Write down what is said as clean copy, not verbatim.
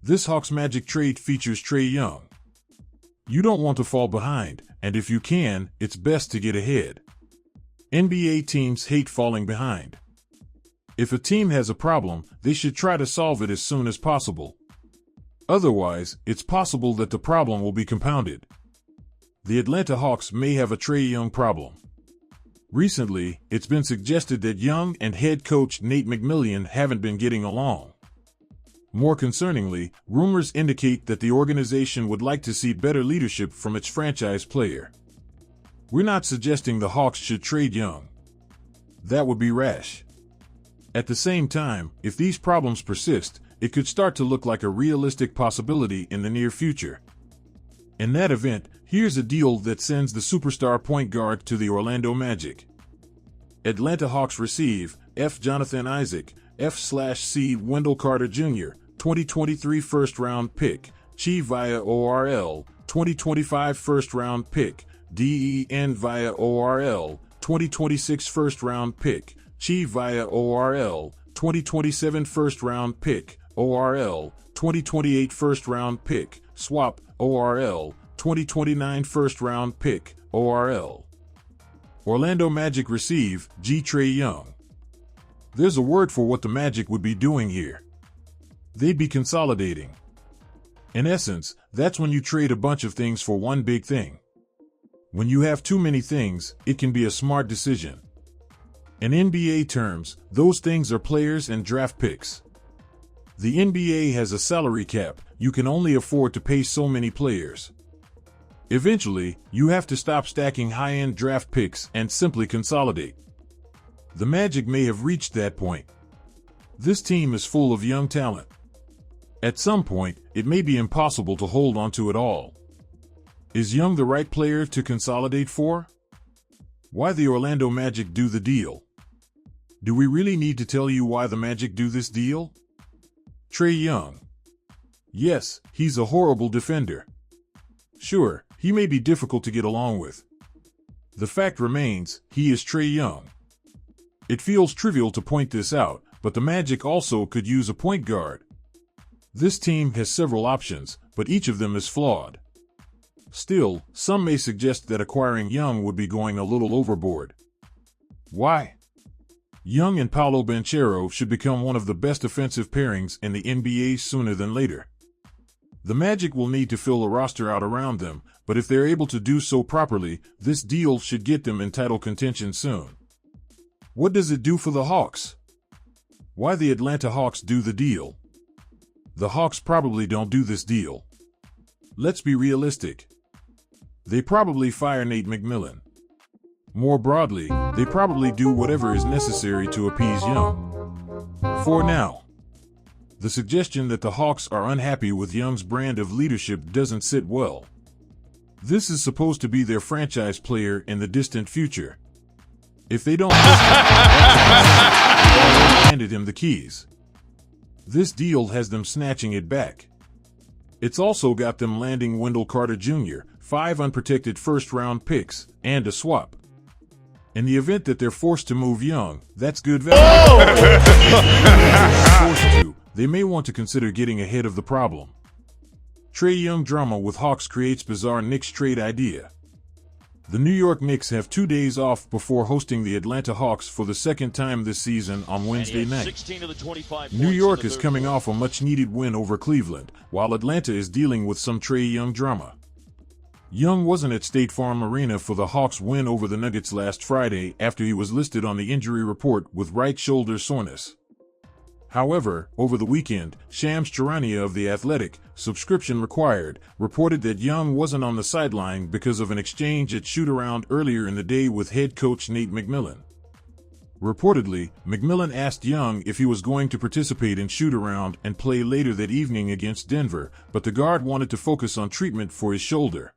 This Hawks Magic trade features Trae Young. You don't want to fall behind, and if you can, it's best to get ahead. NBA teams hate falling behind. If a team has a problem, they should try to solve it as soon as possible. Otherwise, it's possible that the problem will be compounded. The Atlanta Hawks may have a Trae Young problem. Recently, it's been suggested that Young and head coach Nate McMillan haven't been getting along. More concerningly, rumors indicate that the organization would like to see better leadership from its franchise player. We're not suggesting the Hawks should trade Young. That would be rash. At the same time, if these problems persist, it could start to look like a realistic possibility in the near future. In that event, here's a deal that sends the superstar point guard to the Orlando Magic. Atlanta Hawks receive F. Jonathan Isaac, F/C. Wendell Carter Jr., 2023 first-round pick, Chi via ORL, 2025 first-round pick, DEN via ORL, 2026 first-round pick, Chi via ORL, 2027 first-round pick, ORL, 2028 first-round pick, swap, ORL, 2029 first-round pick, ORL. Orlando Magic receive Trae Young. There's a word for what the Magic would be doing here. They'd be consolidating. In essence, that's when you trade a bunch of things for one big thing. When you have too many things, it can be a smart decision. In NBA terms, those things are players and draft picks. The NBA has a salary cap. You can only afford to pay so many players. Eventually, you have to stop stacking high-end draft picks and simply consolidate. The Magic may have reached that point. This team is full of young talent. At some point, it may be impossible to hold on to it all. Is Young the right player to consolidate for? Why the Orlando Magic do the deal? Do we really need to tell you why the Magic do this deal? Trae Young. Yes, he's a horrible defender. Sure, he may be difficult to get along with. The fact remains, he is Trae Young. It feels trivial to point this out, but the Magic also could use a point guard. This team has several options, but each of them is flawed. Still, some may suggest that acquiring Young would be going a little overboard. Why? Young and Paolo Banchero should become one of the best offensive pairings in the NBA sooner than later. The Magic will need to fill a roster out around them, but if they're able to do so properly, this deal should get them in title contention soon. What does it do for the Hawks? Why the Atlanta Hawks do the deal? The Hawks probably don't do this deal. Let's be realistic. They probably fire Nate McMillan. More broadly, they probably do whatever is necessary to appease Young. For now. The suggestion that the Hawks are unhappy with Young's brand of leadership doesn't sit well. This is supposed to be their franchise player in the distant future. If they don't handed him the keys. This deal has them snatching it back. It's also got them landing Wendell Carter Jr., 5 unprotected first-round picks, and a swap. In the event that they're forced to move Young, that's good value. They may want to consider getting ahead of the problem. Trae Young drama with Hawks creates bizarre Knicks trade idea. The New York Knicks have 2 days off before hosting the Atlanta Hawks for the second time this season on Wednesday night. New York is coming off a much-needed win over Cleveland, while Atlanta is dealing with some Trae Young drama. Young wasn't at State Farm Arena for the Hawks' win over the Nuggets last Friday after he was listed on the injury report with right shoulder soreness. However, over the weekend, Shams Charania of The Athletic, subscription required, reported that Young wasn't on the sideline because of an exchange at shoot-around earlier in the day with head coach Nate McMillan. Reportedly, McMillan asked Young if he was going to participate in shoot-around and play later that evening against Denver, but the guard wanted to focus on treatment for his shoulder.